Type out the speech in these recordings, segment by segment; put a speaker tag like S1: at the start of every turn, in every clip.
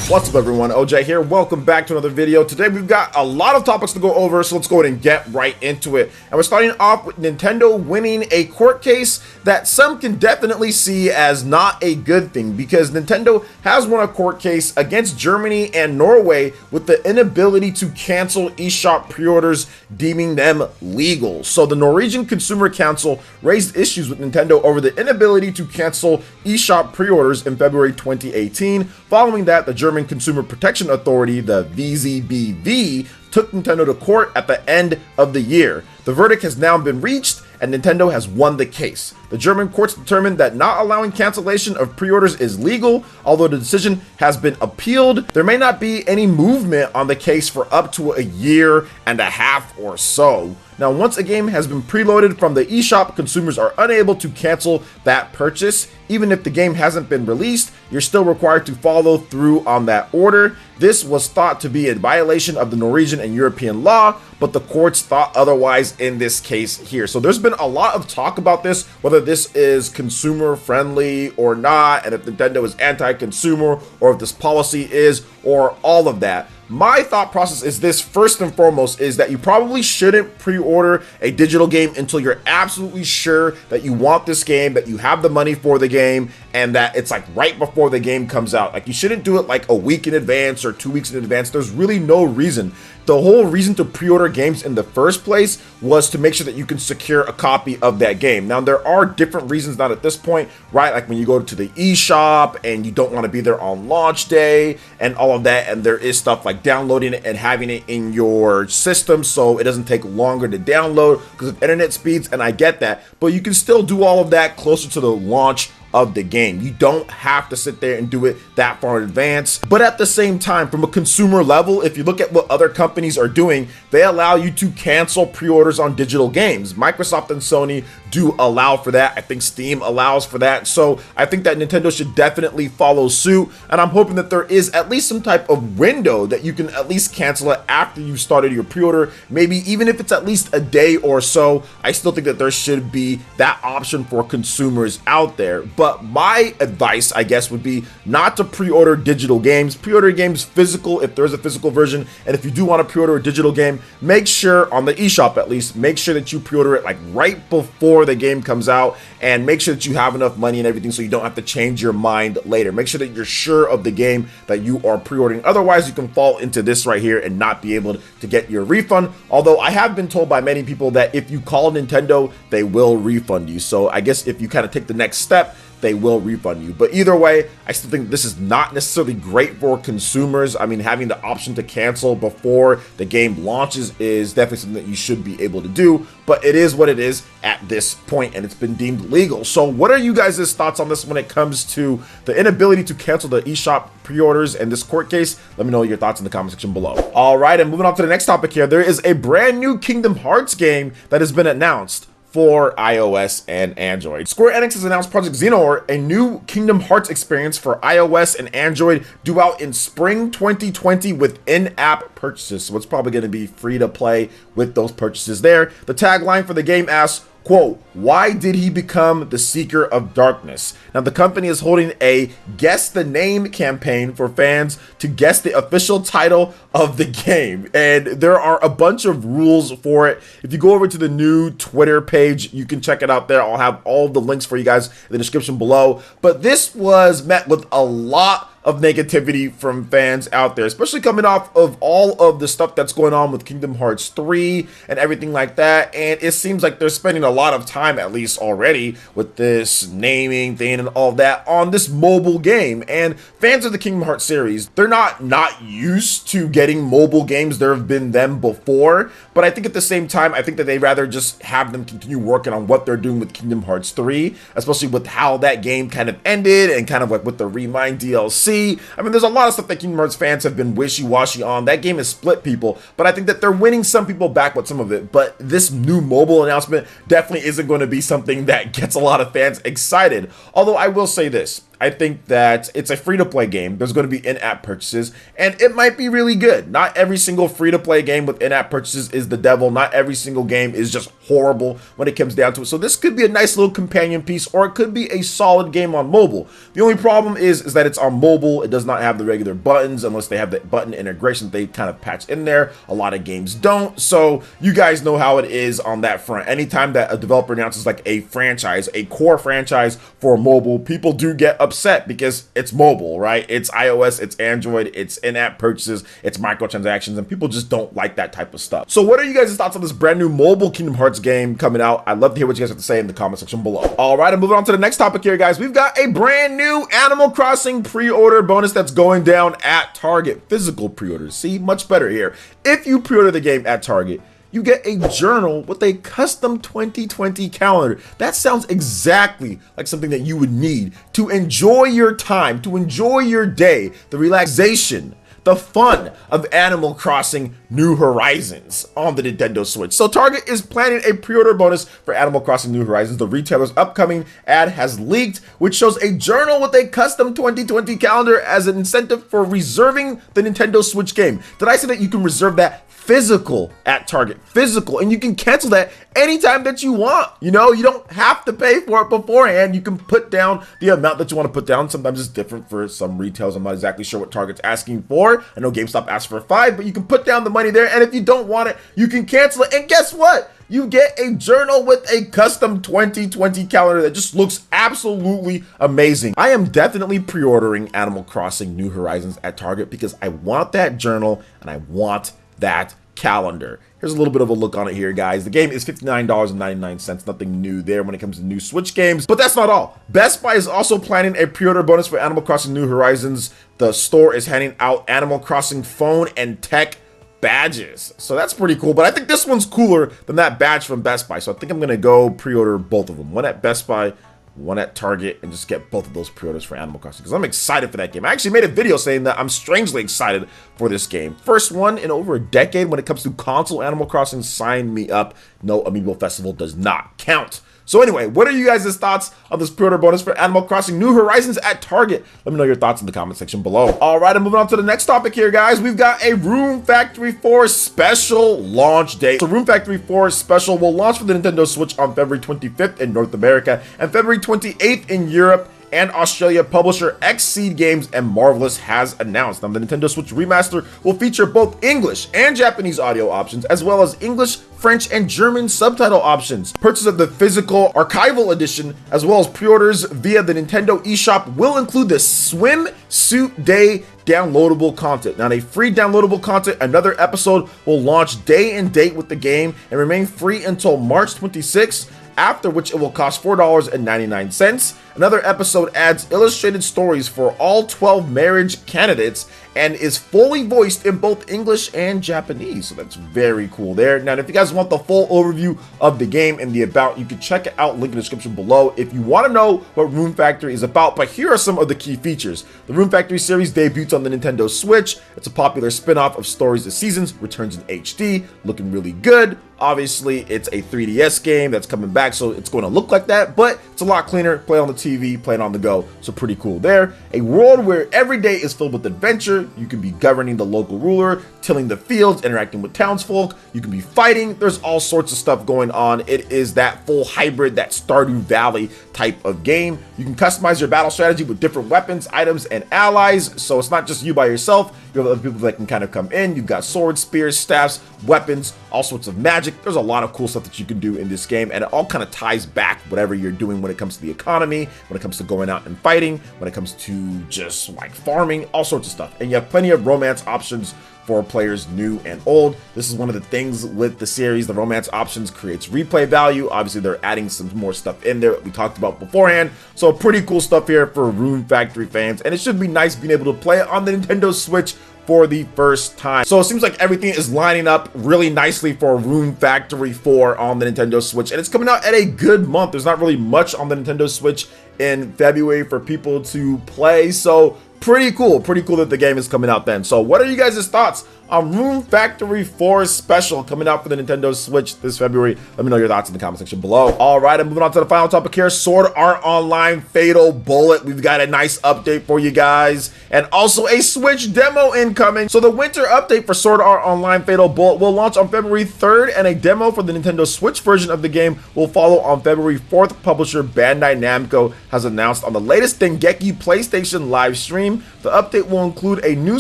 S1: What's up everyone, OJ here, welcome back to another video. Today we've got a lot of topics to go over, so let's go ahead and get right into it. And we're starting off with Nintendo winning a court case that some can definitely see as not a good thing, because Nintendo has won a court case against Germany and Norway with the inability to cancel eShop pre-orders, deeming them legal. So the Norwegian Consumer Council raised issues with Nintendo over the inability to cancel eShop pre-orders in February 2018. Following that, the German Consumer Protection Authority, the VZBV, took Nintendo to court at the end of the year. The verdict has now been reached, and Nintendo has won the case. The German courts determined that not allowing cancellation of pre-orders is legal, although the decision has been appealed. There may not be any movement on the case for up to a year and a half or so. Now, once a game has been preloaded from the eShop, consumers are unable to cancel that purchase. Even if the game hasn't been released, you're still required to follow through on that order. This was thought to be a violation of the Norwegian and European law, but the courts thought otherwise in this case here. So there's been a lot of talk about this, whether this is consumer friendly or not, and if Nintendo is anti-consumer, or if this policy is, or all of that. My thought process is this: first and foremost is that you probably shouldn't pre-order a digital game until you're absolutely sure that you want this game, that you have the money for the game, and that it's like right before the game comes out. Like, you shouldn't do it like a week in advance or 2 weeks in advance. There's really no reason. The whole reason to pre-order games in the first place was to make sure that you can secure a copy of that game. Now, there are different reasons not at this point, right? Like when you go to the eShop and you don't want to be there on launch day and all of that, and there is stuff like downloading it and having it in your system so it doesn't take longer to download because of internet speeds, and I get that, but you can still do all of that closer to the launch of the game. You don't have to sit there and do it that far in advance. But at the same time, from a consumer level, if you look at what other companies are doing, they allow you to cancel pre-orders on digital games. Microsoft and Sony do allow for that. I think Steam allows for that. So I think that Nintendo should definitely follow suit, and I'm hoping that there is at least some type of window that you can at least cancel it after you've started your pre-order. Maybe even if it's at least a day or so, I still think that there should be that option for consumers out there. But my advice, I guess, would be not to pre-order digital games. Pre-order games physical if there's a physical version, and if you do want to pre-order a digital game, make sure, on the eShop at least, make sure that you pre-order it like right before the game comes out, and make sure that you have enough money and everything so you don't have to change your mind later. Make sure that you're sure of the game that you are pre-ordering. Otherwise, you can fall into this right here and not be able to get your refund. Although I have been told by many people that if you call Nintendo, they will refund you. So I guess if you kind of take the next step, they will refund you. But either way, I still think this is not necessarily great for consumers. I mean, having the option to cancel before the game launches is definitely something that you should be able to do, but it is what it is at this point, and it's been deemed legal. So what are you guys' thoughts on this when it comes to the inability to cancel the eShop pre-orders and this court case? Let me know your thoughts in the comment section below. All right, and moving on to the next topic here, there is a brand new Kingdom Hearts game that has been announced for iOS and Android. Square Enix has announced Project Xehanort, a new Kingdom Hearts experience for iOS and Android, due out in spring 2020 with in-app purchases. So it's probably going to be free to play with those purchases there. The tagline for the game asks, quote, "Why did he become the Seeker of Darkness?" Now, the company is holding a Guess the Name campaign for fans to guess the official title of the game. And there are a bunch of rules for it. If you go over to the new Twitter page, you can check it out there. I'll have all of the links for you guys in the description below. But this was met with a lot of negativity from fans out there, especially coming off of all of the stuff that's going on with Kingdom Hearts 3 and everything like that. And it seems like they're spending a lot of time, at least already, with this naming thing and all that on this mobile game. And fans of the Kingdom Hearts series, they're not used to getting mobile games. There have been them before, but I think at the same time, I think that they'd rather just have them continue working on what they're doing with Kingdom Hearts 3, especially with how that game kind of ended and kind of like with the Remind DLC. I mean, there's a lot of stuff that Kingdom Hearts fans have been wishy-washy on. That game has split people, but I think that they're winning some people back with some of it. But this new mobile announcement definitely isn't going to be something that gets a lot of fans excited. Although I will say this, I think that it's a free-to-play game. There's going to be in-app purchases, and it might be really good. Not every single free-to-play game with in-app purchases is the devil. Not every single game is just horrible when it comes down to it. So this could be a nice little companion piece, or it could be a solid game on mobile. The only problem is that it's on mobile. It does not have the regular buttons unless they have the button integration that they kind of patch in there. A lot of games don't. So you guys know how it is on that front. Anytime that a developer announces like a franchise, a core franchise for mobile, people do get upset because it's mobile, right? It's iOS, it's Android, it's in-app purchases, it's microtransactions, and people just don't like that type of stuff. So what are you guys' thoughts on this brand new mobile Kingdom Hearts game coming out? I'd love to hear what you guys have to say in the comment section below. All right, and moving on to the next topic here, guys. We've got a brand new Animal Crossing pre-order bonus that's going down at Target. Physical pre-orders. See, much better here. If you pre-order the game at Target, you get a journal with a custom 2020 calendar. That sounds exactly like something that you would need to enjoy your time, to enjoy your day, the relaxation, the fun of Animal Crossing New Horizons on the Nintendo Switch. So Target is planning a pre-order bonus for Animal Crossing New Horizons. The retailer's upcoming ad has leaked, which shows a journal with a custom 2020 calendar as an incentive for reserving the Nintendo Switch game. Did I say that you can reserve that physical at Target? Physical, and you can cancel that anytime that you want. You know, you don't have to pay for it beforehand. You can put down the amount that you want to put down. Sometimes it's different for some retailers. I'm not exactly sure what Target's asking for. I know GameStop asked for 5, but you can put down the money there, and if you don't want it, you can cancel it. And guess what? You get a journal with a custom 2020 calendar that just looks absolutely amazing. I am definitely pre-ordering Animal Crossing New Horizons at Target because I want that journal and I want that calendar. Here's a little bit of a look on it here, guys. The game is $59.99. Nothing new there when it comes to new Switch games. But that's not all. Best Buy is also planning a pre-order bonus for Animal Crossing New Horizons. The store is handing out Animal Crossing phone and tech badges. So that's pretty cool. But I think this one's cooler than that badge from Best Buy. So I think I'm going to go pre-order both of them. One at Best Buy, one at Target, and just get both of those pre-orders for Animal Crossing because I'm excited for that game. I actually made a video saying that I'm strangely excited for this game. First one in over a decade when it comes to console Animal Crossing. Sign me up. No, Amiibo Festival does not count. So anyway, what are you guys' thoughts on this pre-order bonus for Animal Crossing New Horizons at Target? Let me know your thoughts in the comment section below. All right, and moving on to the next topic here, guys. We've got a Rune Factory 4 special launch date. So Rune Factory 4 special will launch for the Nintendo Switch on February 25th in North America and February 28th in Europe and Australia. Publisher Xseed Games and Marvelous has announced. Now, the Nintendo Switch Remaster will feature both English and Japanese audio options, as well as English, French, and German subtitle options. Purchase of the physical archival edition, as well as pre-orders via the Nintendo eShop, will include the Swimsuit Day downloadable content. Now, a free downloadable content, another episode will launch day and date with the game and remain free until March 26th, after which it will cost $4.99. Another episode adds illustrated stories for all 12 marriage candidates and is fully voiced in both English and Japanese. So that's very cool there. Now, if you guys want the full overview of the game and the about, you can check it out, link in the description below if you want to know what Rune Factory is about. But here are some of the key features. The Rune Factory series debuts on the Nintendo Switch. It's a popular spin-off of Stories of Seasons, returns in HD, looking really good. Obviously, it's a 3DS game that's coming back, so it's going to look like that, but it's a lot cleaner. Play on the TV, play it on the go, so pretty cool there. A world where every day is filled with adventure. You can be governing the local ruler, tilling the fields, interacting with townsfolk. You can be fighting. There's all sorts of stuff going on. It is that full hybrid, that Stardew Valley type of game. You can customize your battle strategy with different weapons, items, and allies, so it's not just you by yourself. You have other people that can kind of come in. You've got swords, spears, staffs, weapons, all sorts of magic. There's a lot of cool stuff that you can do in this game, and it all kind of ties back whatever you're doing when it comes to the economy, when it comes to going out and fighting, when it comes to just like farming, all sorts of stuff. And you have plenty of romance options for players new and old. This is one of the things with the series. The romance options creates replay value. Obviously, they're adding some more stuff in there that we talked about beforehand. So pretty cool stuff here for Rune Factory fans. And it should be nice being able to play it on the Nintendo Switch for the first time. So it seems like everything is lining up really nicely for Rune Factory 4 on the Nintendo Switch. And it's coming out at a good month. There's not really much on the Nintendo Switch in February for people to play. So pretty cool that the game is coming out then. So what are you guys' thoughts on Rune Factory 4's special coming out for the Nintendo Switch this February. Let me know your thoughts in the comment section below. All right, I'm moving on to the final topic here. Sword Art Online Fatal Bullet. We've got a nice update for you guys, and also a Switch demo incoming. So the winter update for Sword Art Online Fatal Bullet will launch on February 3rd, and a demo for the Nintendo Switch version of the game will follow on February 4th. Publisher Bandai Namco has announced on the latest Dengeki PlayStation live stream. The update will include a new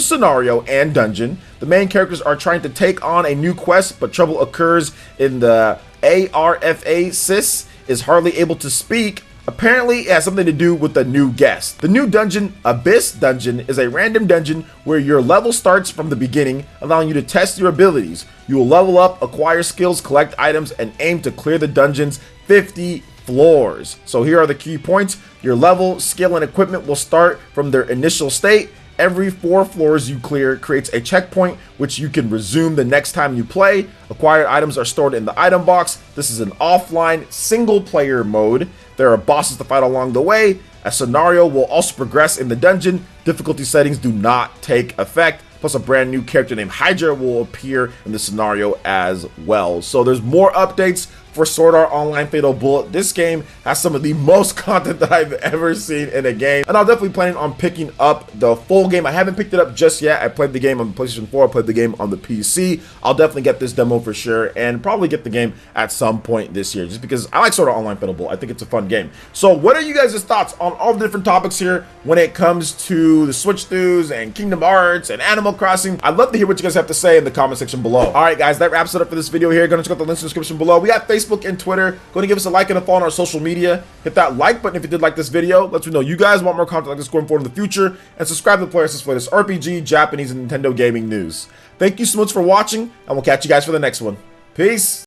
S1: scenario and dungeon. The main characters are trying to take on a new quest, but trouble occurs in the ARFA. Sis is hardly able to speak. Apparently, it has something to do with the new guest. The new dungeon, Abyss Dungeon, is a random dungeon where your level starts from the beginning, allowing you to test your abilities. You will level up, acquire skills, collect items, and aim to clear the dungeon's 50 floors. So here are the key points. Your level, skill, and equipment will start from their initial state. Every 4 floors you clear creates a checkpoint, which you can resume the next time you play. Acquired items are stored in the item box. This is an offline single-player mode. There are bosses to fight along the way. A scenario will also progress in the dungeon. Difficulty settings do not take effect. Plus, a brand new character named Hydra will appear in the scenario as well. So there's more updates for Sword Art Online Fatal Bullet. This game has some of the most content that I've ever seen in a game, and I'm definitely planning on picking up the full game. I haven't picked it up just yet. I played the game on the PlayStation 4, I played the game on the PC. I'll definitely get this demo for sure, and probably get the game at some point this year, just because I like Sword Art Online Fatal Bullet. I think it's a fun game. So what are you guys' thoughts on all the different topics here when it comes to the Switch news and Kingdom Hearts and Animal Crossing? I'd love to hear what you guys have to say in the comment section below. All right, guys, that wraps it up for this video here. Go and check out the links in the description below. We got Facebook and Twitter. Go and give us a like and a follow on our social media. Hit that like button if you did like this video. Let me know you guys want more content like this going forward in the future. And subscribe to PlayerEssence for this RPG, Japanese, and Nintendo gaming news. Thank you so much for watching, and we'll catch you guys for the next one. Peace.